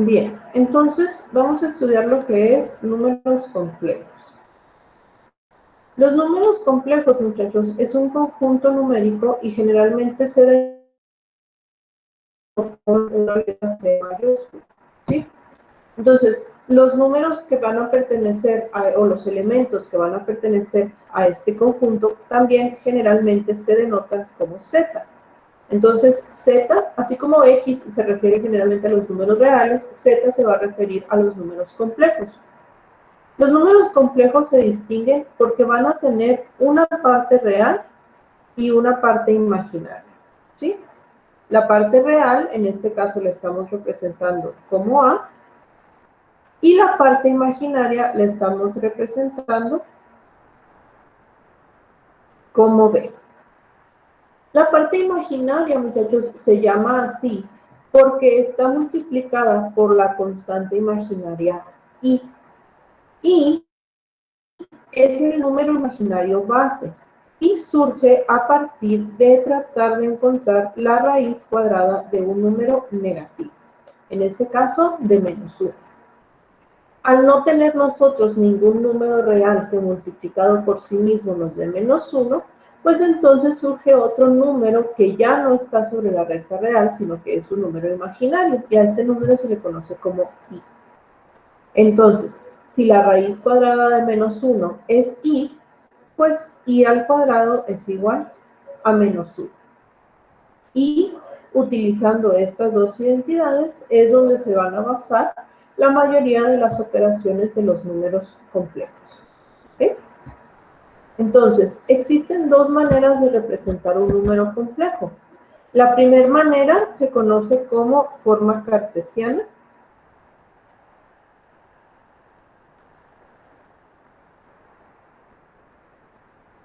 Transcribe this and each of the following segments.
Bien, entonces vamos a estudiar lo que es números complejos. Los números complejos, muchachos, es un conjunto numérico y generalmente se denomina con una letra C mayúscula, ¿sí? Entonces, los números que van a pertenecer o los elementos que van a pertenecer a este conjunto también generalmente se denotan como Z. Entonces, Z, así como X se refiere generalmente a los números reales, Z se va a referir a los números complejos. Los números complejos se distinguen porque van a tener una parte real y una parte imaginaria, ¿sí? La parte real, en este caso la estamos representando como A, y la parte imaginaria la estamos representando como B. La parte imaginaria, muchachos, se llama así porque está multiplicada por la constante imaginaria I. I es el número imaginario base y surge a partir de tratar de encontrar la raíz cuadrada de un número negativo, en este caso de -1. Al no tener nosotros ningún número real que multiplicado por sí mismo nos dé -1, pues entonces surge otro número que ya no está sobre la recta real, sino que es un número imaginario, y a este número se le conoce como I. Entonces, si la raíz cuadrada de -1 es I, pues I al cuadrado es igual a -1. Y utilizando estas dos identidades es donde se van a basar la mayoría de las operaciones de los números complejos. ¿Okay? Entonces, existen dos maneras de representar un número complejo. La primera manera se conoce como forma cartesiana.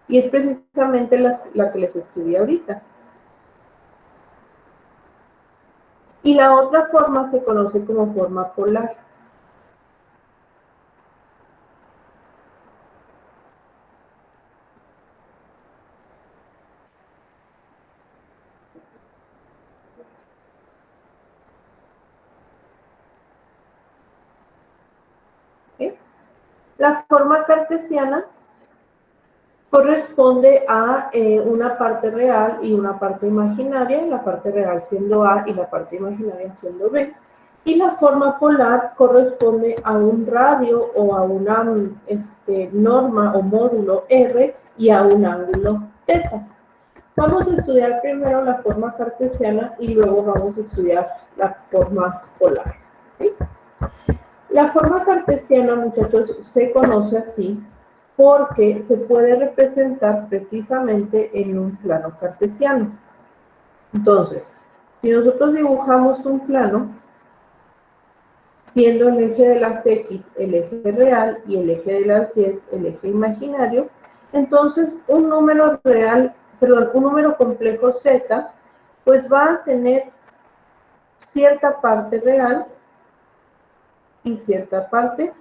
Y es precisamente la que les estudié ahorita. Y la otra forma se conoce como forma polar. ¿Okay? La forma cartesiana corresponde a una parte real y una parte imaginaria, la parte real siendo A y la parte imaginaria siendo B. Y la forma polar corresponde a un radio o a una norma o módulo R y a un ángulo θ. Vamos a estudiar primero la forma cartesiana y luego vamos a estudiar la forma polar. ¿Sí? La forma cartesiana, muchachos, se conoce así porque se puede representar precisamente en un plano cartesiano. Entonces, si nosotros dibujamos un plano, siendo el eje de las X el eje real y el eje de las Y el eje imaginario, entonces un número complejo Z, pues va a tener cierta parte real y cierta parte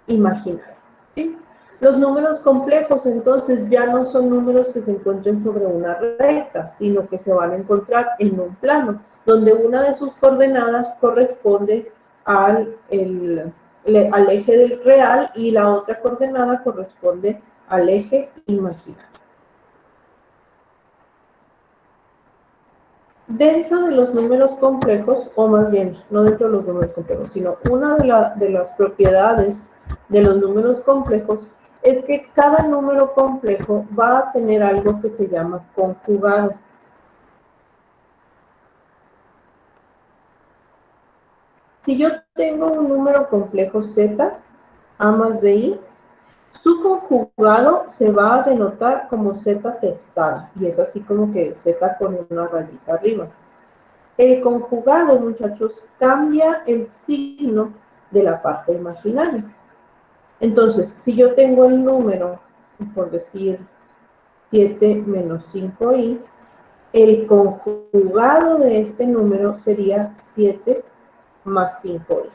imaginaria, ¿sí? Los números complejos, entonces, ya no son números que se encuentren sobre una recta, sino que se van a encontrar en un plano, donde una de sus coordenadas corresponde al eje del real y la otra coordenada corresponde al eje imaginario. Dentro de los números complejos, o más bien, no dentro de los números complejos, sino una de las propiedades de los números complejos es que cada número complejo va a tener algo que se llama conjugado. Si yo tengo un número complejo Z, A más BI, su conjugado se va a denotar como Z testada, y es así como que Z con una rayita arriba. El conjugado, muchachos, cambia el signo de la parte imaginaria. Entonces, si yo tengo el número, por decir 7 menos 5i, el conjugado de este número sería 7 más 5i.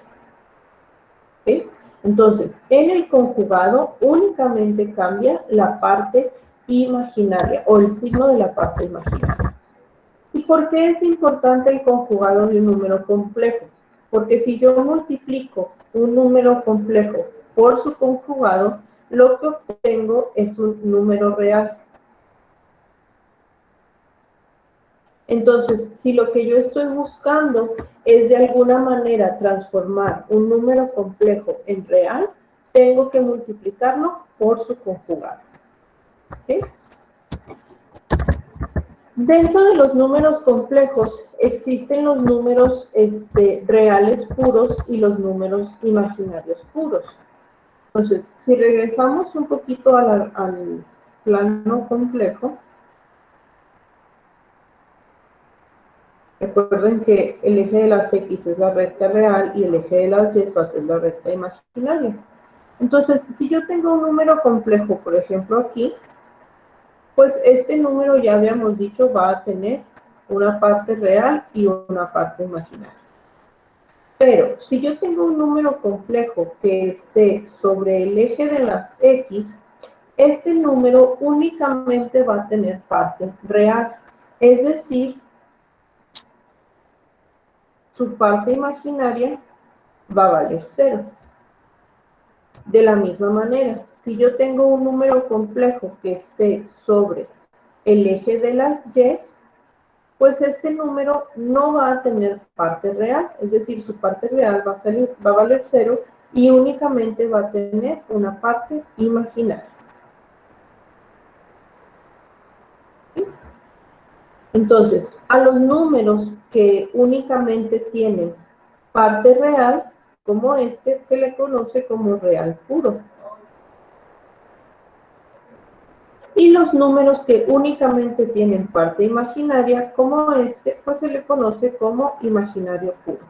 ¿Okay? Entonces, en el conjugado únicamente cambia la parte imaginaria o el signo de la parte imaginaria. ¿Y por qué es importante el conjugado de un número complejo? porque si yo multiplico un número complejo por su conjugado, lo que obtengo es un número real. Entonces, si lo que yo estoy buscando es de alguna manera transformar un número complejo en real, tengo que multiplicarlo por su conjugado. ¿Okay? Dentro de los números complejos existen los números reales puros y los números imaginarios puros. Entonces, si regresamos un poquito al plano complejo, recuerden que el eje de las X es la recta real y el eje de las Y va a ser la recta imaginaria. Entonces, si yo tengo un número complejo, por ejemplo aquí, pues este número ya habíamos dicho va a tener una parte real y una parte imaginaria. Pero si yo tengo un número complejo que esté sobre el eje de las X, este número únicamente va a tener parte real, es decir, su parte imaginaria va a valer 0. De la misma manera, si yo tengo un número complejo que esté sobre el eje de las Y, pues este número no va a tener parte real, es decir, su parte real va a valer 0 y únicamente va a tener una parte imaginaria. Entonces, a los números que únicamente tienen parte real, como este, se le conoce como real puro. Y los números que únicamente tienen parte imaginaria, como este, pues se le conoce como imaginario puro.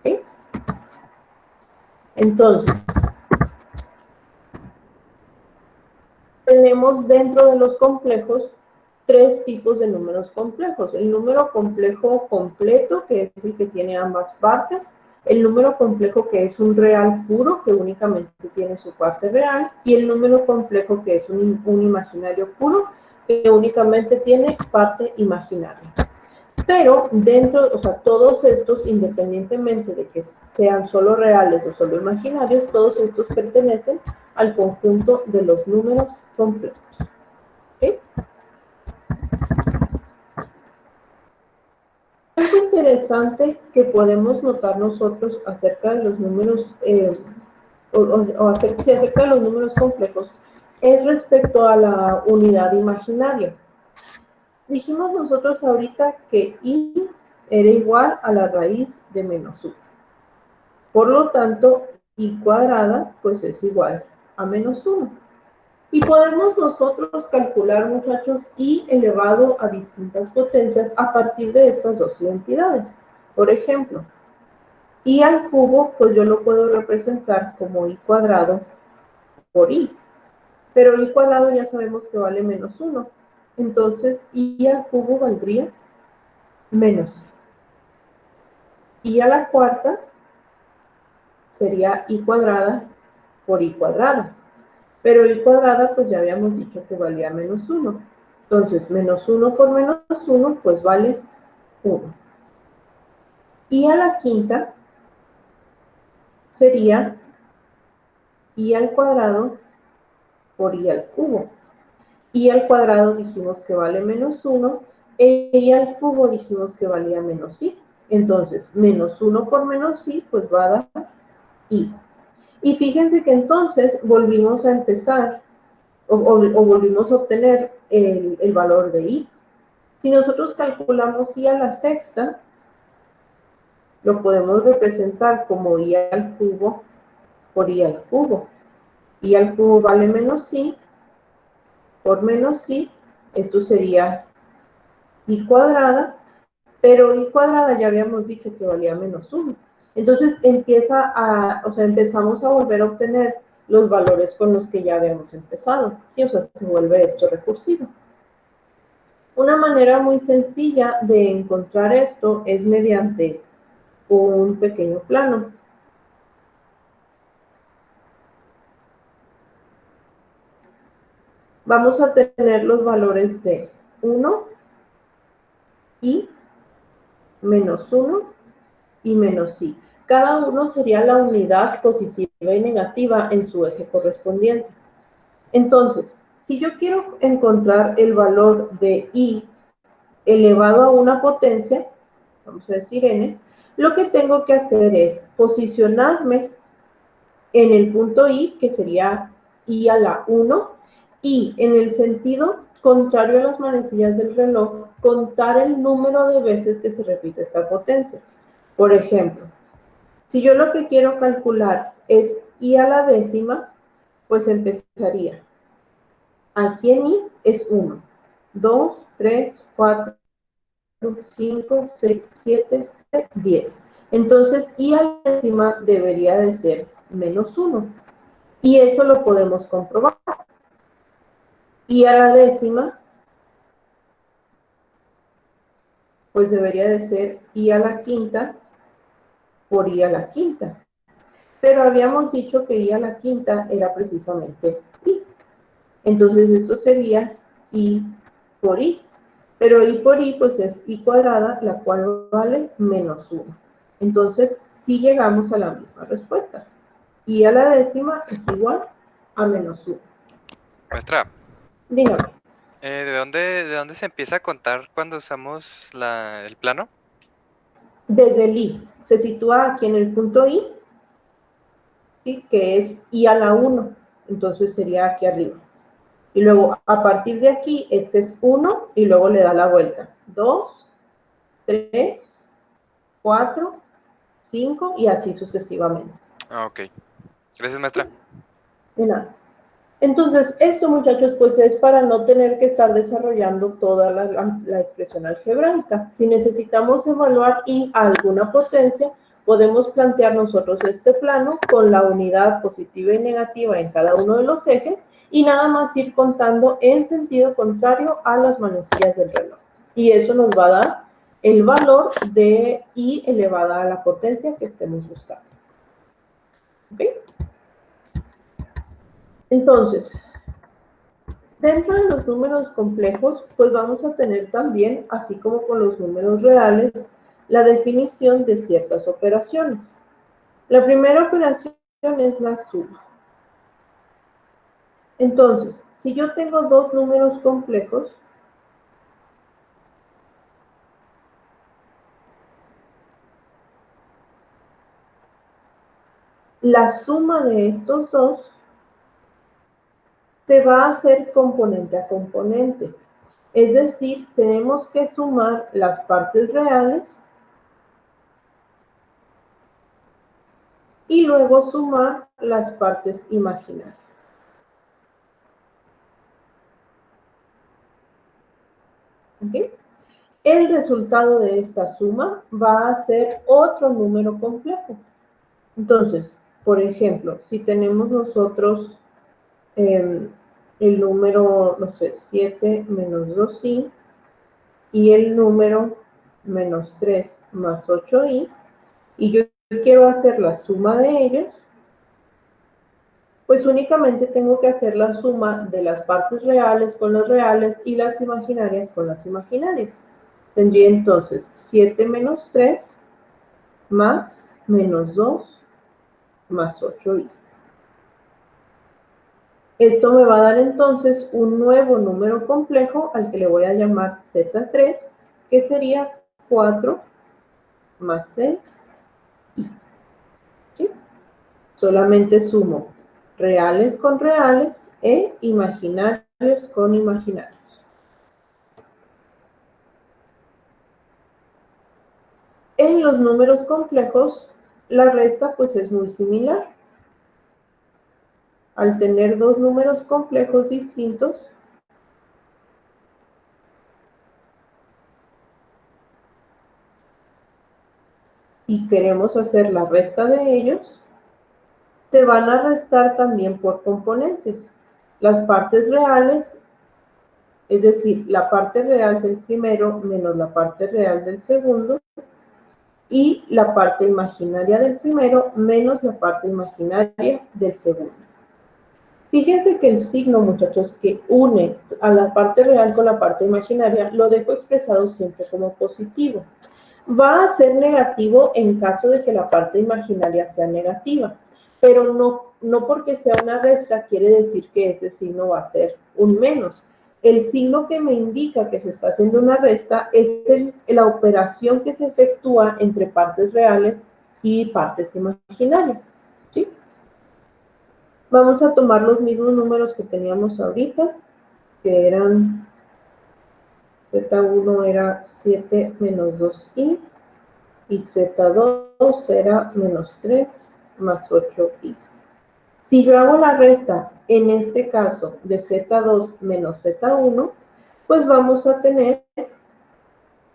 ¿Sí? Entonces, tenemos dentro de los complejos 3 tipos de números complejos. El número complejo completo, que es el que tiene ambas partes. El número complejo que es un real puro, que únicamente tiene su parte real. Y el número complejo que es un imaginario puro, que únicamente tiene parte imaginaria. Pero dentro, o sea, todos estos, independientemente de que sean solo reales o solo imaginarios, todos estos pertenecen al conjunto de los números complejos. ¿Okay? Algo interesante que podemos notar nosotros acerca de los números, acerca de los números complejos, es respecto a la unidad imaginaria. Dijimos nosotros ahorita que I era igual a la raíz de menos 1. Por lo tanto, I cuadrada pues es igual a menos 1. Y podemos nosotros calcular, muchachos, I elevado a distintas potencias a partir de estas dos identidades. Por ejemplo, I al cubo, pues yo lo puedo representar como I cuadrado por I. Pero I cuadrado ya sabemos que vale menos 1. Entonces, I al cubo valdría menos I. I a la cuarta sería I cuadrada por I cuadrada. Pero I cuadrada, pues ya habíamos dicho que valía menos 1. Entonces, menos 1 por menos 1, pues vale 1. Y a la quinta sería I al cuadrado por I al cubo. I al cuadrado dijimos que vale menos 1, I al cubo dijimos que valía menos I. Entonces, menos 1 por menos I, pues va a dar I. Y fíjense que entonces volvimos a empezar, o volvimos a obtener el valor de I. Si nosotros calculamos I a la sexta, lo podemos representar como I al cubo por I al cubo. I al cubo vale menos I por menos I. Esto sería I cuadrada, pero I cuadrada ya habíamos dicho que valía menos 1. Entonces empezamos a volver a obtener los valores con los que ya habíamos empezado. Y se vuelve esto recursivo. Una manera muy sencilla de encontrar esto es mediante un pequeño plano. vamos a tener los valores de 1 y menos 1 y menos i. Cada uno sería la unidad positiva y negativa en su eje correspondiente. Entonces, si yo quiero encontrar el valor de i elevado a una potencia, vamos a decir n, lo que tengo que hacer es posicionarme en el punto i, que sería i a la 1, y en el sentido contrario a las manecillas del reloj, contar el número de veces que se repite esta potencia. Por ejemplo, si yo lo que quiero calcular es i a la décima, pues empezaría. Aquí en i es 1, 2, 3, 4, 5, 6, 7, 10. Entonces, i a la décima debería de ser menos 1. Y eso lo podemos comprobar. I a la décima, pues debería de ser i a la quinta por i a la quinta. Pero habíamos dicho que i a la quinta era precisamente i. Entonces esto sería i por i. Pero i por i pues es i cuadrada, la cual vale menos 1. Entonces sí llegamos a la misma respuesta. I a la décima es igual a menos 1. Maestra, Dígame. ¿de dónde se empieza a contar cuando usamos el plano? Desde el i. Se sitúa aquí en el punto i, ¿sí? Que es i a la 1. Entonces sería aquí arriba. Y luego, a partir de aquí, este es 1 y luego le da la vuelta. 2, 3, 4, 5 y así sucesivamente. Ah, ok. Gracias, maestra. De nada. Entonces, esto, muchachos, pues es para no tener que estar desarrollando toda la expresión algebraica. Si necesitamos evaluar y alguna potencia, podemos plantear nosotros este plano con la unidad positiva y negativa en cada uno de los ejes y nada más ir contando en sentido contrario a las manecillas del reloj. Y eso nos va a dar el valor de i elevada a la potencia que estemos buscando. ¿Ok? Entonces, dentro de los números complejos, pues vamos a tener también, así como con los números reales, la definición de ciertas operaciones. La primera operación es la suma. Entonces, si yo tengo dos números complejos, la suma de estos dos se va a hacer componente a componente. Es decir, tenemos que sumar las partes reales y luego sumar las partes imaginarias. ¿Okay? El resultado de esta suma va a ser otro número complejo. Entonces, por ejemplo, si tenemos nosotros el número, no sé, 7 menos 2i y el número menos 3 más 8i, y yo quiero hacer la suma de ellos, pues únicamente tengo que hacer la suma de las partes reales con las reales y las imaginarias con las imaginarias. Tendría entonces 7 menos 3 más menos 2 más 8i. Esto me va a dar entonces un nuevo número complejo al que le voy a llamar Z3, que sería 4 más 6. ¿Sí? Solamente sumo reales con reales e imaginarios con imaginarios. En los números complejos, la resta pues es muy similar. Al tener dos números complejos distintos, y queremos hacer la resta de ellos, se van a restar también por componentes. Las partes reales, es decir, la parte real del primero menos la parte real del segundo, y la parte imaginaria del primero menos la parte imaginaria del segundo. Fíjense que el signo, muchachos, que une a la parte real con la parte imaginaria, lo dejo expresado siempre como positivo. Va a ser negativo en caso de que la parte imaginaria sea negativa, pero no porque sea una resta quiere decir que ese signo va a ser un menos. El signo que me indica que se está haciendo una resta es la operación que se efectúa entre partes reales y partes imaginarias, ¿sí? Vamos a tomar los mismos números que teníamos ahorita, que eran, Z1 era 7 menos 2i, y Z2 era menos 3 más 8i. Si yo hago la resta, en este caso, de Z2 menos Z1, pues vamos a tener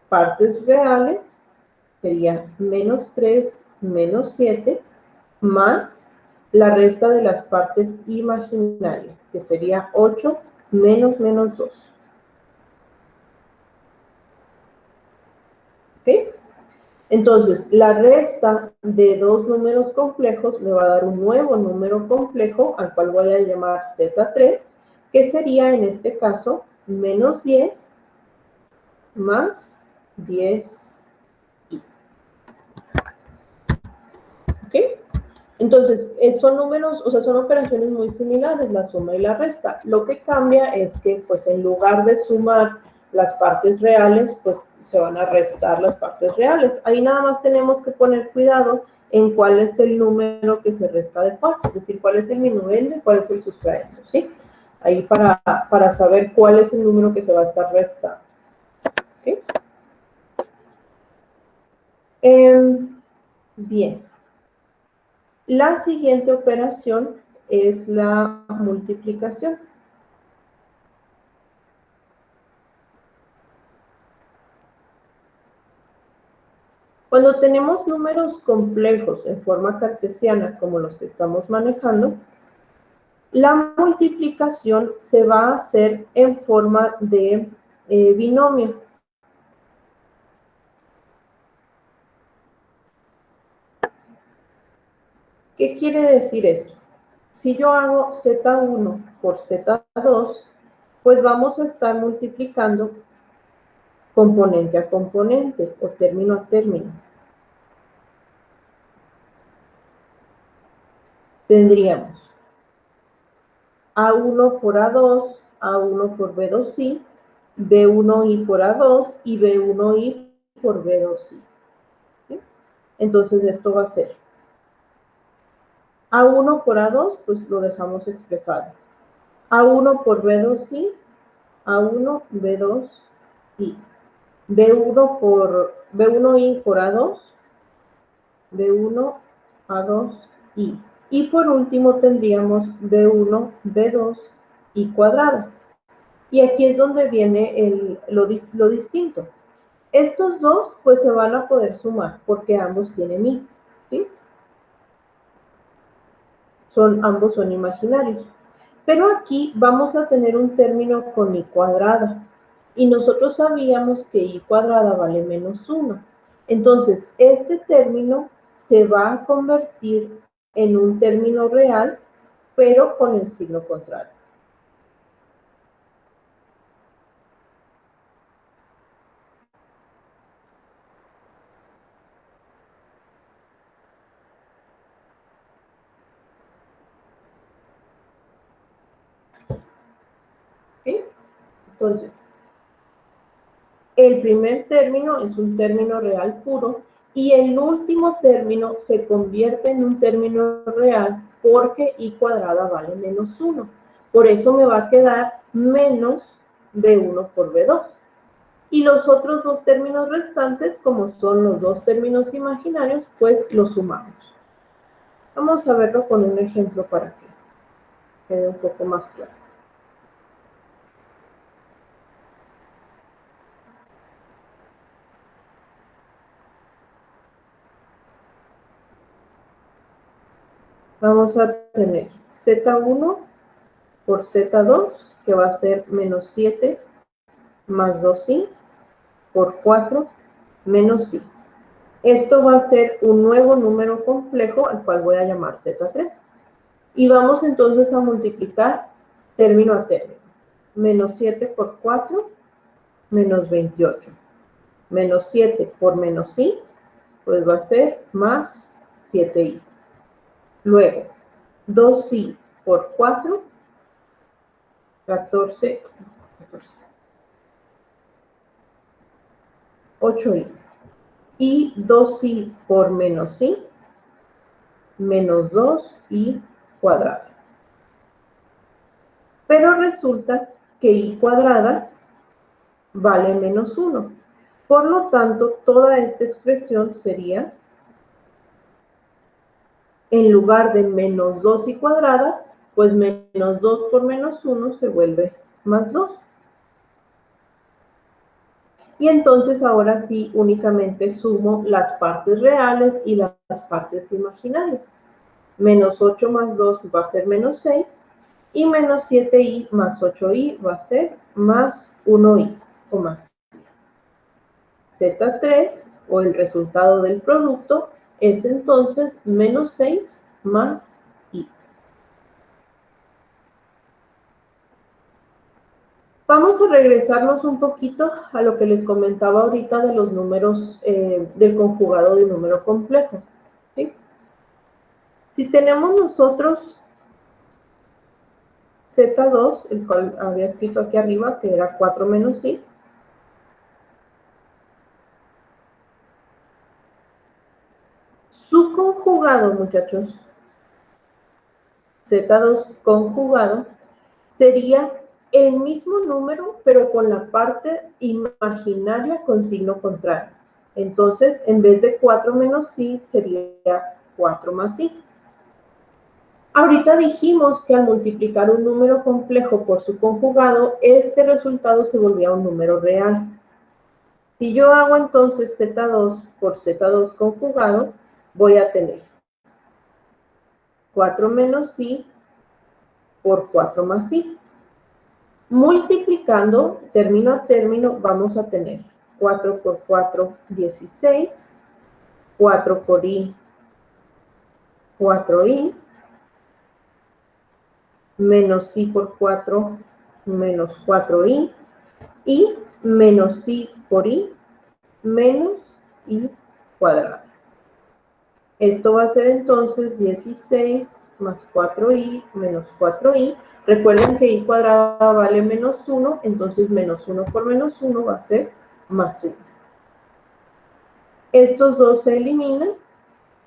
partes reales, sería menos 3 menos 7, más la resta de las partes imaginarias, que sería 8 menos menos 2. ¿Ok? Entonces, la resta de dos números complejos me va a dar un nuevo número complejo, al cual voy a llamar Z3, que sería en este caso menos 10 más 10i. ¿Ok? Entonces, son números, o sea, son operaciones muy similares, la suma y la resta. Lo que cambia es que, pues, en lugar de sumar las partes reales, pues, se van a restar las partes reales. Ahí nada más tenemos que poner cuidado en cuál es el número que se resta de cuál, es decir, cuál es el minuendo y cuál es el sustraendo, ¿sí? Ahí para saber cuál es el número que se va a estar restando. ¿Ok? Bien. La siguiente operación es la multiplicación. Cuando tenemos números complejos en forma cartesiana, como los que estamos manejando, la multiplicación se va a hacer en forma de binomio. ¿Qué quiere decir esto? Si yo hago Z1 por Z2, pues vamos a estar multiplicando componente a componente o término a término. Tendríamos A1 por A2, A1 por B2i, B1i por A2 y B1i por B2i. ¿Sí? Entonces esto va a ser A1 por A2, pues lo dejamos expresado. A1 por B2i, A1, B2i. B1 por B1i por A2, B1, A2i. Y por último tendríamos B1, B2 y cuadrada. Y aquí es donde viene lo distinto. Estos dos pues se van a poder sumar porque ambos tienen i, ¿sí? Ambos son imaginarios. Pero aquí vamos a tener un término con i cuadrada. Y nosotros sabíamos que i cuadrada vale menos 1. Entonces, este término se va a convertir en un término real, pero con el signo contrario. ¿Sí? Entonces, el primer término es un término real puro y el último término se convierte en un término real porque i cuadrada vale menos 1. Por eso me va a quedar menos b1 por b2. Y los otros dos términos restantes, como son los dos términos imaginarios, pues los sumamos. Vamos a verlo con un ejemplo para que quede un poco más claro. Vamos a tener Z1 por Z2, que va a ser menos 7 más 2i por 4 menos i. Esto va a ser un nuevo número complejo al cual voy a llamar Z3. Y vamos entonces a multiplicar término a término. Menos 7 por 4, menos 28. Menos 7 por menos i, pues va a ser más 7i. Luego, 2i por 4, 14, 8i. Y 2i por menos i, menos 2i cuadrado. Pero resulta que i cuadrada vale menos 1. Por lo tanto, toda esta expresión sería, en lugar de menos 2i cuadrada, pues menos 2 por menos 1 se vuelve más 2. Y entonces ahora sí únicamente sumo las partes reales y las partes imaginarias. Menos 8 más 2 va a ser menos 6. Y menos 7i más 8i va a ser más 1i o más Z3, o el resultado del producto, es entonces menos 6 más i. Vamos a regresarnos un poquito a lo que les comentaba ahorita de los números, del conjugado de un número complejo. ¿Sí? Si tenemos nosotros Z2, el cual había escrito aquí arriba, que era 4 menos i, su conjugado, muchachos, Z2 conjugado, sería el mismo número, pero con la parte imaginaria con signo contrario. Entonces, en vez de 4 menos i, sería 4 más i. Ahorita dijimos que al multiplicar un número complejo por su conjugado, este resultado se volvía un número real. Si yo hago entonces Z2 por Z2 conjugado, voy a tener 4 menos i por 4 más i. Multiplicando término a término, vamos a tener 4 por 4, 16, 4 por i, 4i, menos i por 4, menos 4i, y menos i por i, menos i cuadrado. Esto va a ser entonces 16 más 4i menos 4i. Recuerden que i cuadrada vale menos 1, entonces menos 1 por menos 1 va a ser más 1. Estos dos se eliminan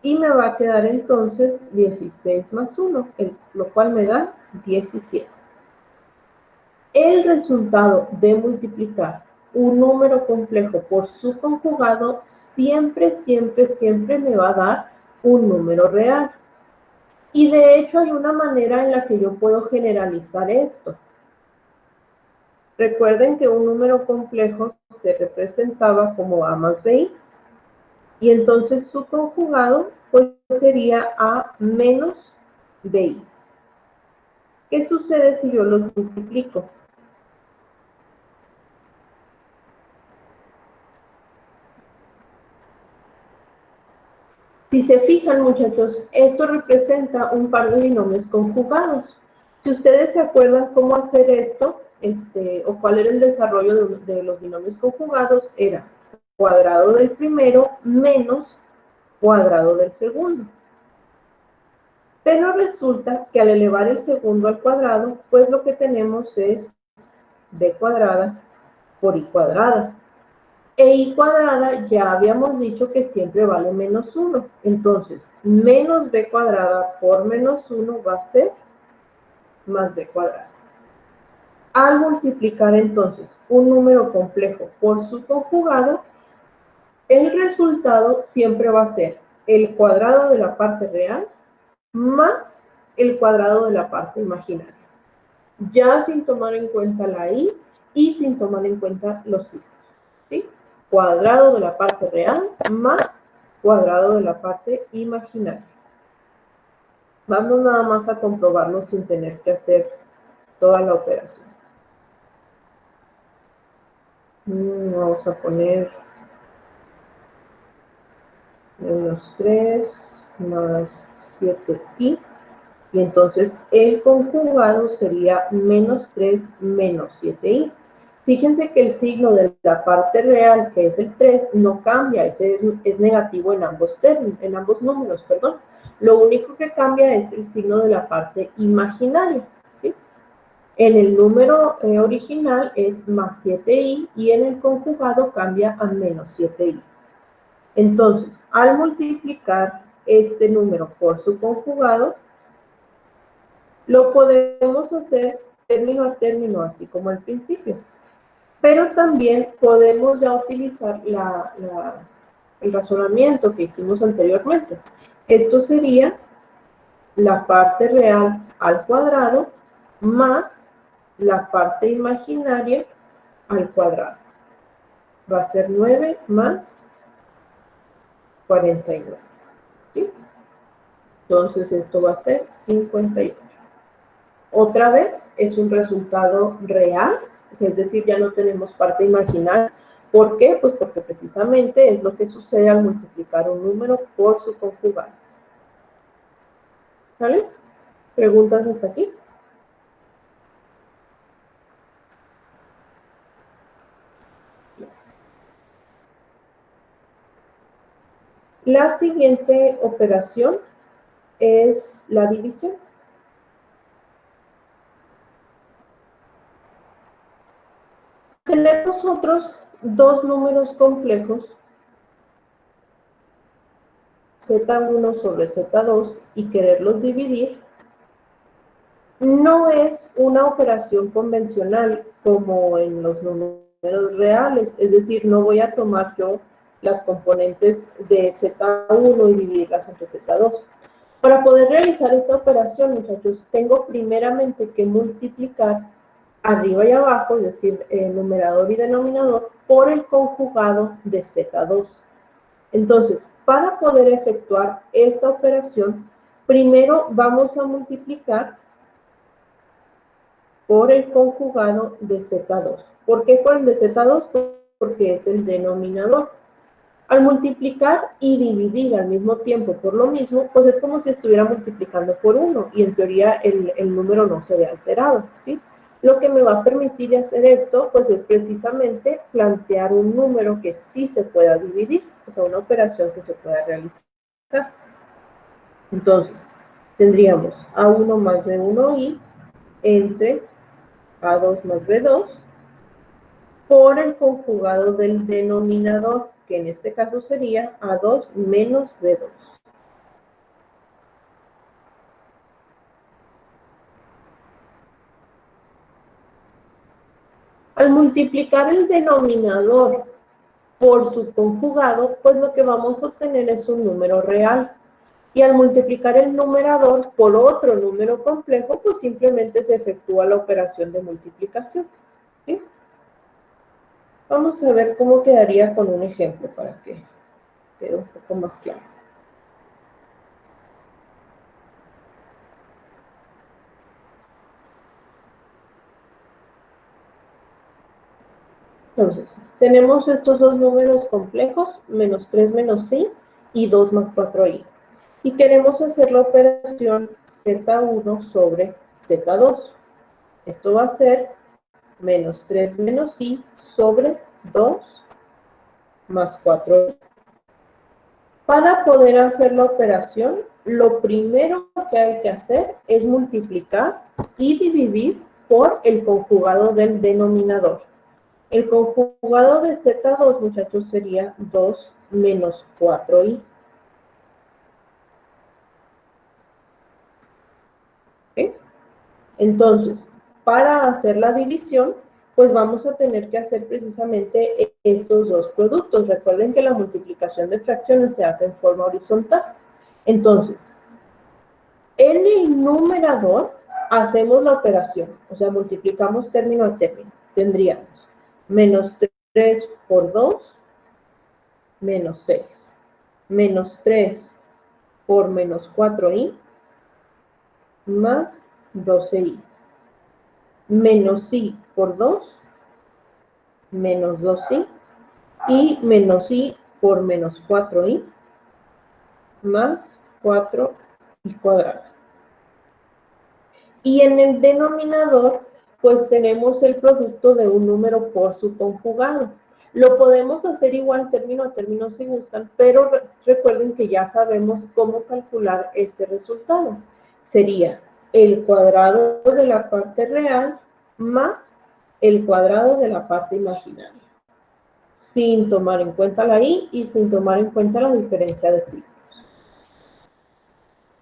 y me va a quedar entonces 16 más 1, lo cual me da 17. El resultado de multiplicar un número complejo por su conjugado siempre, siempre, siempre me va a dar un número real. Y de hecho hay una manera en la que yo puedo generalizar esto. Recuerden que un número complejo se representaba como a más bi, y entonces su conjugado pues sería a menos bi. ¿Qué sucede si yo los multiplico? Si se fijan, muchachos, esto representa un par de binomios conjugados. Si ustedes se acuerdan cómo hacer esto, o cuál era el desarrollo de los binomios conjugados, era cuadrado del primero menos cuadrado del segundo. Pero resulta que al elevar el segundo al cuadrado, pues lo que tenemos es b cuadrada por i cuadrada. E i cuadrada ya habíamos dicho que siempre vale menos 1. Entonces, menos b cuadrada por menos 1 va a ser más b cuadrada. Al multiplicar entonces un número complejo por su conjugado, el resultado siempre va a ser el cuadrado de la parte real más el cuadrado de la parte imaginaria. Ya sin tomar en cuenta la i y sin tomar en cuenta los signos. ¿Sí? Cuadrado de la parte real más cuadrado de la parte imaginaria. Vamos nada más a comprobarlo sin tener que hacer toda la operación. Vamos a poner menos 3 más 7i Y entonces el conjugado sería menos 3 menos 7i. Fíjense que el signo de la parte real, que es el 3, no cambia, ese es negativo en ambos números, perdón. Lo único que cambia es el signo de la parte imaginaria, ¿sí? En el número original es más 7i y en el conjugado cambia a menos 7i. Entonces, al multiplicar este número por su conjugado, lo podemos hacer término a término, así como al principio. Pero también podemos ya utilizar el razonamiento que hicimos anteriormente. Esto sería la parte real al cuadrado más la parte imaginaria al cuadrado. Va a ser 9 más 49. ¿Sí? Entonces esto va a ser 58. Otra vez es un resultado real, es decir, ya no tenemos parte imaginaria. ¿Por qué? Pues porque precisamente es lo que sucede al multiplicar un número por su conjugado. ¿Sale? ¿Preguntas hasta aquí? La siguiente operación es la división. Tenemos nosotros dos números complejos, Z1 sobre Z2, y quererlos dividir, no es una operación convencional como en los números reales, es decir, no voy a tomar yo las componentes de Z1 y dividirlas entre Z2. Para poder realizar esta operación, muchachos, tengo primeramente que multiplicar arriba y abajo, es decir, numerador y denominador, por el conjugado de Z2. Entonces, para poder efectuar esta operación, primero vamos a multiplicar por el conjugado de Z2. ¿Por qué por el de Z2? Porque es el denominador. Al multiplicar y dividir al mismo tiempo por lo mismo, pues es como si estuviera multiplicando por 1 y en teoría el número no se ve alterado, ¿sí? Lo que me va a permitir hacer esto, pues es precisamente plantear un número que sí se pueda dividir, o sea, una operación que se pueda realizar. Entonces, tendríamos A1 más B1i entre A2 más B2 por el conjugado del denominador, que en este caso sería A2 menos B2. Al multiplicar el denominador por su conjugado, pues lo que vamos a obtener es un número real. Y al multiplicar el numerador por otro número complejo, pues simplemente se efectúa la operación de multiplicación, ¿sí? Vamos a ver cómo quedaría con un ejemplo para que quede un poco más claro. Entonces, tenemos estos dos números complejos, menos 3 menos i y 2 más 4i. Y queremos hacer la operación Z1 sobre Z2. Esto va a ser menos 3 menos i sobre 2 más 4i. Para poder hacer la operación, lo primero que hay que hacer es multiplicar y dividir por el conjugado del denominador. El conjugado de Z2, muchachos, sería 2 menos 4i. ¿Okay? Entonces, para hacer la división, pues vamos a tener que hacer precisamente estos dos productos. Recuerden que la multiplicación de fracciones se hace en forma horizontal. Entonces, en el numerador hacemos la operación, o sea, multiplicamos término a término. Tendríamos menos 3 por 2, menos 6. Menos 3 por menos 4i, más 12i. Menos i por 2, menos 2i. Y menos i por menos 4i, más 4i cuadrado. Y en el denominador, pues tenemos el producto de un número por su conjugado. Lo podemos hacer igual término a término si gustan, pero recuerden que ya sabemos cómo calcular este resultado. Sería el cuadrado de la parte real más el cuadrado de la parte imaginaria, sin tomar en cuenta la i y sin tomar en cuenta la diferencia de signos.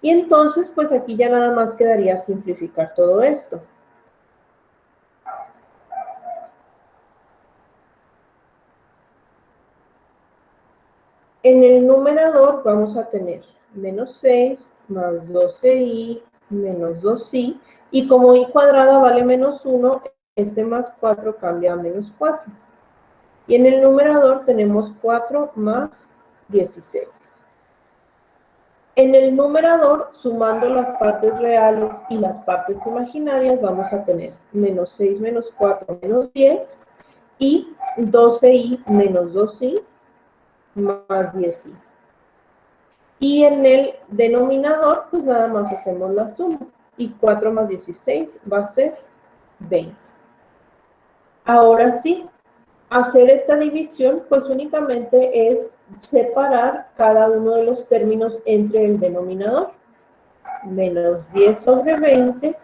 Y entonces, pues aquí ya nada más quedaría simplificar todo esto. En el numerador vamos a tener menos 6 más 12i menos 2i, y como i cuadrada vale menos 1, ese más 4 cambia a menos 4. Y en el numerador tenemos 4 más 16. En el numerador, sumando las partes reales y las partes imaginarias, vamos a tener menos 6 menos 4 menos 10, y 12i menos 2i más 10i. Y en el denominador, pues nada más hacemos la suma. Y 4 más 16 va a ser 20. Ahora sí, hacer esta división, pues únicamente es separar cada uno de los términos entre el denominador. Menos 10 sobre 20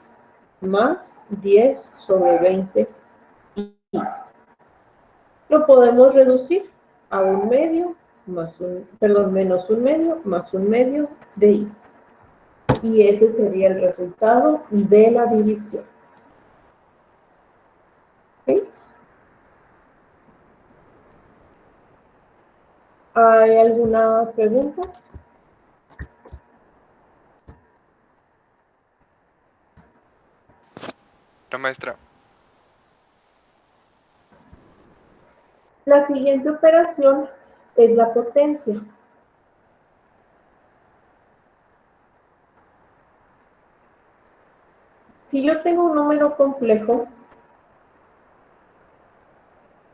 más 10 sobre 20. Lo podemos reducir a un medio más menos un medio más un medio de i. Y ese sería el resultado de la división. ¿Okay? ¿Hay alguna pregunta? La maestra. La siguiente operación es la potencia. Si yo tengo un número complejo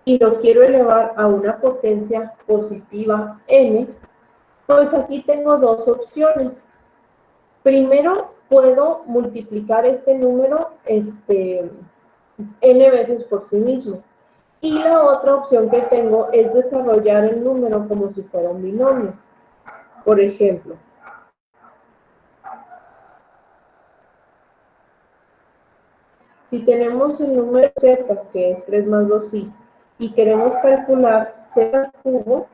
y lo quiero elevar a una potencia positiva n, pues aquí tengo dos opciones. Primero, puedo multiplicar este número n veces por sí mismo. Y la otra opción que tengo es desarrollar el número como si fuera un binomio. Por ejemplo, si tenemos el número z, que es 3 más 2i, y queremos calcular z al cubo,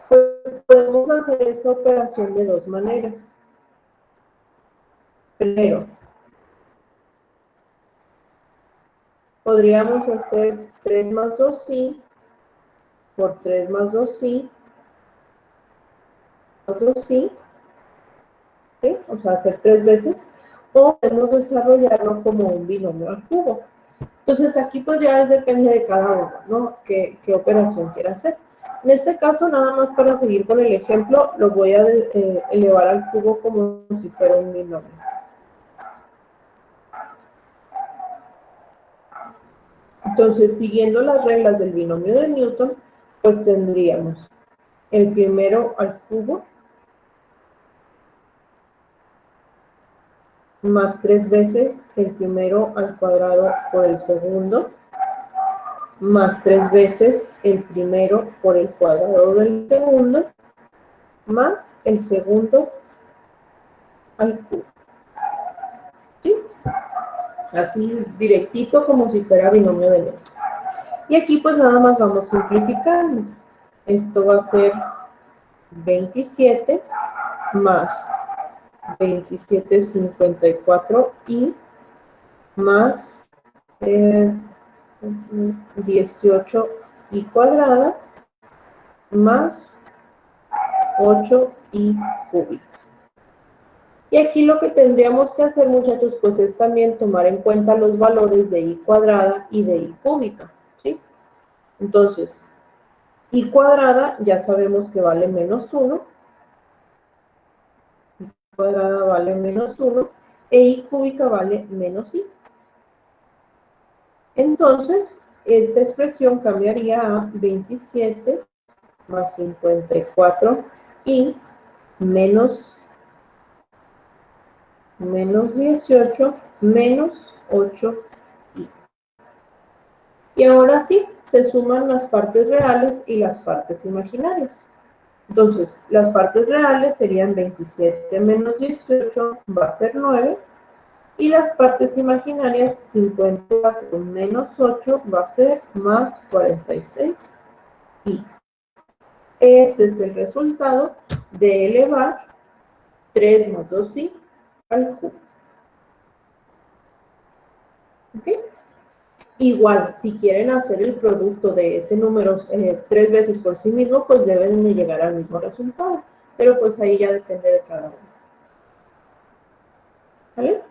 pues podemos hacer esta operación de dos maneras. Primero, podríamos hacer 3 más 2i por 3 más 2i más 2i, ¿sí? O sea, hacer 3 veces, o podemos desarrollarlo como un binomio al cubo. Entonces aquí pues ya depende de cada uno, ¿no? ¿Qué operación quiera hacer? En este caso, nada más para seguir con el ejemplo, lo voy a elevar al cubo como si fuera un binomio. Entonces, siguiendo las reglas del binomio de Newton, pues tendríamos el primero al cubo más 3 veces el primero al cuadrado por el segundo, más 3 veces el primero por el cuadrado del segundo, más el segundo al cubo. ¿Sí? Así directito como si fuera binomio de Newton. Y aquí pues nada más vamos simplificando. Esto va a ser 27 más 27,54i más 18i cuadrada más 8i cúbica. Y aquí lo que tendríamos que hacer, muchachos, pues es también tomar en cuenta los valores de i cuadrada y de i cúbica, ¿sí? Entonces, i cuadrada ya sabemos que vale menos 1, i cuadrada vale menos 1, e i cúbica vale menos i. Entonces, esta expresión cambiaría a 27 más 54i menos menos 18 menos 8i. Y ahora sí, se suman las partes reales y las partes imaginarias. Entonces, las partes reales serían 27 menos 18 va a ser 9. Y las partes imaginarias, 54 menos 8 va a ser más 46. Y este es el resultado de elevar 3 más 2i al cubo. ¿Ok? Igual, si quieren hacer el producto de ese número 3 veces por sí mismo, pues deben de llegar al mismo resultado. Pero pues ahí ya depende de cada uno. ¿Vale?